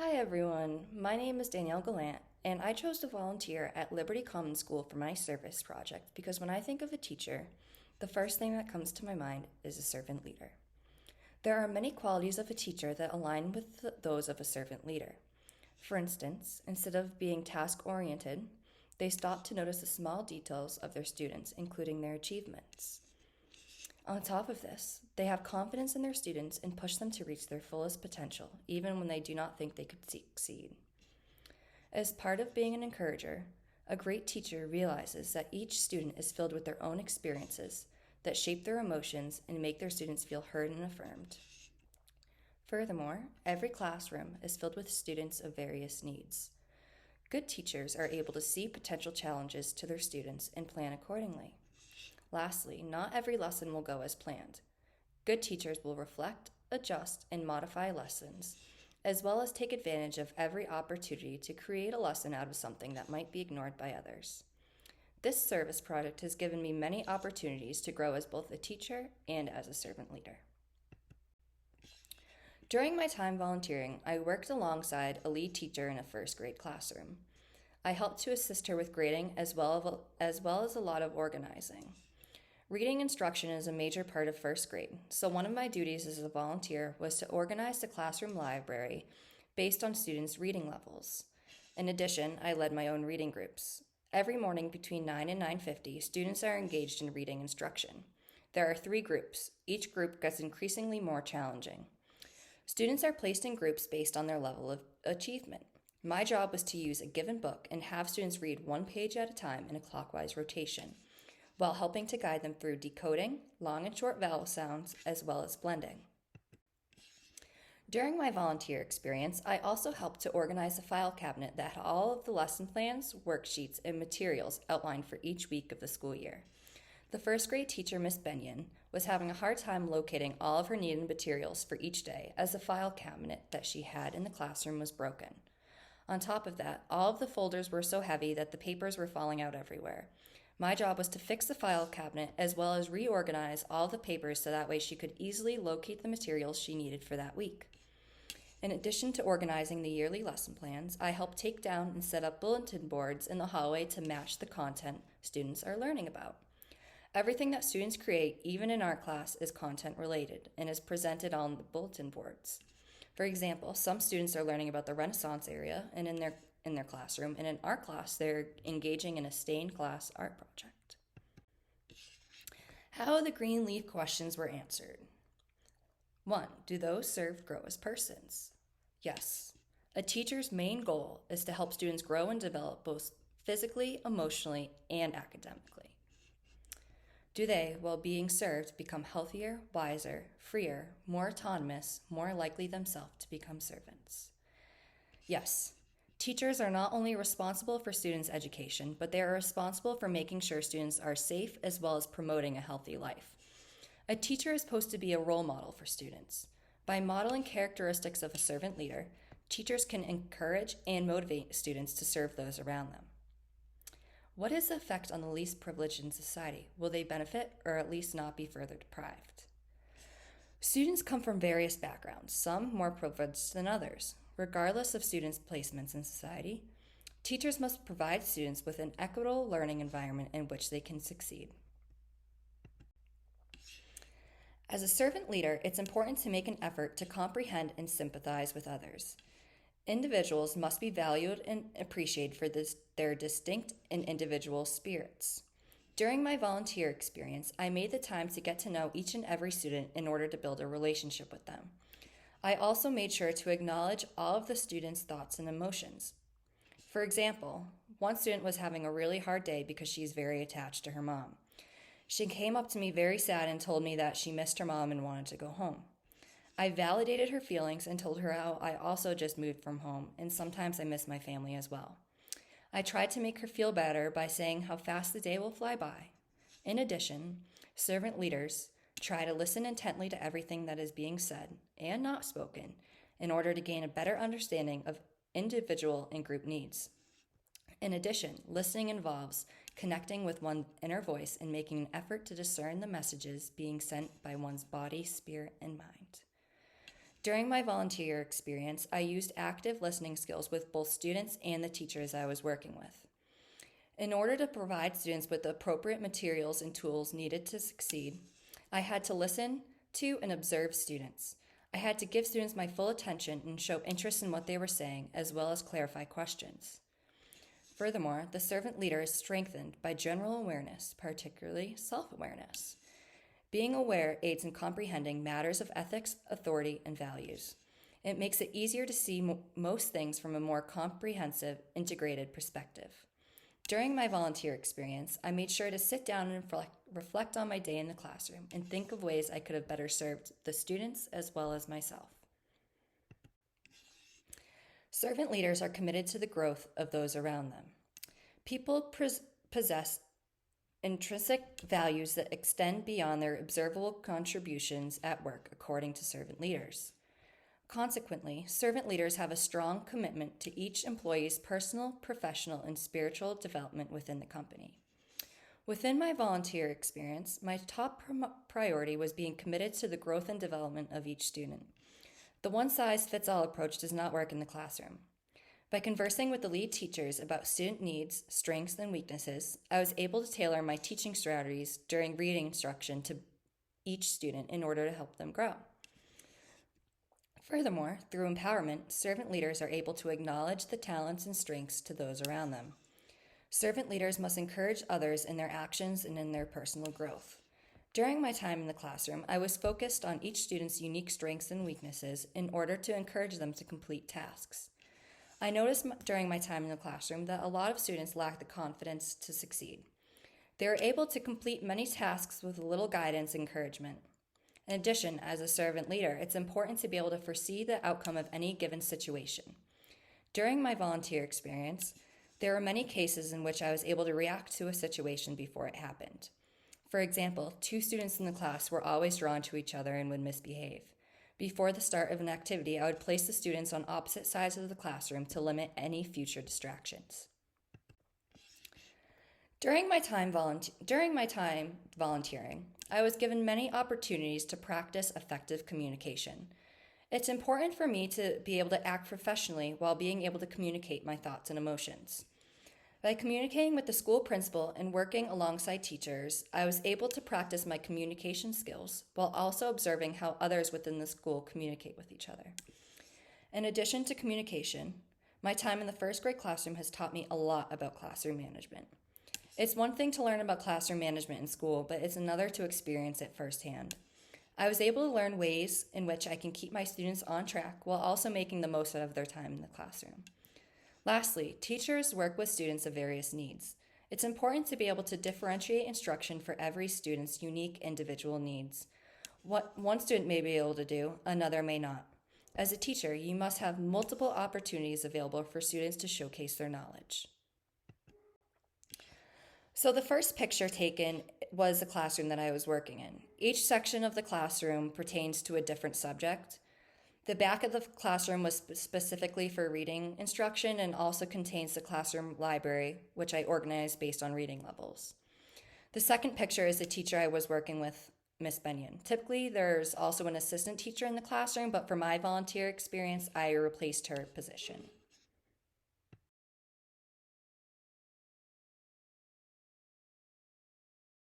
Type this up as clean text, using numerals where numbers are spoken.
Hi everyone, my name is Danielle Gallant, and I chose to volunteer at Liberty Commons School for my service project because when I think of a teacher, the first thing that comes to my mind is a servant leader. There are many qualities of a teacher that align with those of a servant leader. For instance, instead of being task oriented, they stop to notice the small details of their students, including their achievements. On top of this, they have confidence in their students and push them to reach their fullest potential, even when they do not think they could succeed. As part of being an encourager, a great teacher realizes that each student is filled with their own experiences that shape their emotions and make their students feel heard and affirmed. Furthermore, every classroom is filled with students of various needs. Good teachers are able to see potential challenges to their students and plan accordingly. Lastly, not every lesson will go as planned. Good teachers will reflect, adjust, and modify lessons, as well as take advantage of every opportunity to create a lesson out of something that might be ignored by others. This service project has given me many opportunities to grow as both a teacher and as a servant leader. During my time volunteering, I worked alongside a lead teacher in a first grade classroom. I helped to assist her with grading as well as a lot of organizing. Reading instruction is a major part of first grade, so one of my duties as a volunteer was to organize the classroom library based on students' reading levels. In addition, I led my own reading groups. Every morning between 9 and 9:50, students are engaged in reading instruction. There are 3 groups. Each group gets increasingly more challenging. Students are placed in groups based on their level of achievement. My job was to use a given book and have students read 1 page at a time in a clockwise rotation, while helping to guide them through decoding, long and short vowel sounds, as well as blending. During my volunteer experience, I also helped to organize a file cabinet that had all of the lesson plans, worksheets, and materials outlined for each week of the school year. The first grade teacher, Miss Benyon, was having a hard time locating all of her needed materials for each day as the file cabinet that she had in the classroom was broken. On top of that, all of the folders were so heavy that the papers were falling out everywhere. My job was to fix the file cabinet as well as reorganize all the papers so that way she could easily locate the materials she needed for that week. In addition to organizing the yearly lesson plans, I helped take down and set up bulletin boards in the hallway to match the content students are learning about. Everything that students create, even in art class, is content related and is presented on the bulletin boards. For example, some students are learning about the Renaissance era and in their classroom, and in art class, they're engaging in a stained glass art project. How the green leaf questions were answered. 1. Do those served grow as persons? Yes. A teacher's main goal is to help students grow and develop both physically, emotionally, and academically. Do they, while being served, become healthier, wiser, freer, more autonomous, more likely themselves to become servants? Yes. Teachers are not only responsible for students' education, but they are responsible for making sure students are safe as well as promoting a healthy life. A teacher is supposed to be a role model for students. By modeling characteristics of a servant leader, teachers can encourage and motivate students to serve those around them. What is the effect on the least privileged in society? Will they benefit or at least not be further deprived? Students come from various backgrounds, some more privileged than others. Regardless of students' placements in society, teachers must provide students with an equitable learning environment in which they can succeed. As a servant leader, it's important to make an effort to comprehend and sympathize with others. Individuals must be valued and appreciated for their distinct and individual spirits. During my volunteer experience, I made the time to get to know each and every student in order to build a relationship with them. I also made sure to acknowledge all of the students' thoughts and emotions. For example, one student was having a really hard day because she's very attached to her mom. She came up to me very sad and told me that she missed her mom and wanted to go home. I validated her feelings and told her how I also just moved from home and sometimes I miss my family as well. I tried to make her feel better by saying how fast the day will fly by. In addition, servant leaders try to listen intently to everything that is being said and not spoken in order to gain a better understanding of individual and group needs. In addition, listening involves connecting with one's inner voice and making an effort to discern the messages being sent by one's body, spirit, and mind. During my volunteer experience, I used active listening skills with both students and the teachers I was working with. In order to provide students with the appropriate materials and tools needed to succeed, I had to listen to and observe students. I had to give students my full attention and show interest in what they were saying, as well as clarify questions. Furthermore, the servant leader is strengthened by general awareness, particularly self-awareness. Being aware aids in comprehending matters of ethics, authority, and values. It makes it easier to see most things from a more comprehensive, integrated perspective. During my volunteer experience, I made sure to sit down and reflect on my day in the classroom and think of ways I could have better served the students as well as myself. Servant leaders are committed to the growth of those around them. People possess intrinsic values that extend beyond their observable contributions at work, according to servant leaders. Consequently, servant leaders have a strong commitment to each employee's personal, professional, and spiritual development within the company. Within my volunteer experience, my top priority was being committed to the growth and development of each student. The one-size-fits-all approach does not work in the classroom. By conversing with the lead teachers about student needs, strengths, and weaknesses, I was able to tailor my teaching strategies during reading instruction to each student in order to help them grow. Furthermore, through empowerment, servant leaders are able to acknowledge the talents and strengths to those around them. Servant leaders must encourage others in their actions and in their personal growth. During my time in the classroom, I was focused on each student's unique strengths and weaknesses in order to encourage them to complete tasks. I noticed during my time in the classroom that a lot of students lack the confidence to succeed. They are able to complete many tasks with little guidance and encouragement. In addition, as a servant leader, it's important to be able to foresee the outcome of any given situation. During my volunteer experience, there were many cases in which I was able to react to a situation before it happened. For example, 2 students in the class were always drawn to each other and would misbehave. Before the start of an activity, I would place the students on opposite sides of the classroom to limit any future distractions. During my time volunteering, I was given many opportunities to practice effective communication. It's important for me to be able to act professionally while being able to communicate my thoughts and emotions. By communicating with the school principal and working alongside teachers, I was able to practice my communication skills while also observing how others within the school communicate with each other. In addition to communication, my time in the first grade classroom has taught me a lot about classroom management. It's one thing to learn about classroom management in school, but it's another to experience it firsthand. I was able to learn ways in which I can keep my students on track while also making the most out of their time in the classroom. Lastly, teachers work with students of various needs. It's important to be able to differentiate instruction for every student's unique individual needs. What one student may be able to do, another may not. As a teacher, you must have multiple opportunities available for students to showcase their knowledge. So the first picture taken was the classroom that I was working in. Each section of the classroom pertains to a different subject. The back of the classroom was specifically for reading instruction and also contains the classroom library, which I organized based on reading levels. The second picture is the teacher I was working with, Miss Benyon. Typically, there's also an assistant teacher in the classroom, but for my volunteer experience, I replaced her position.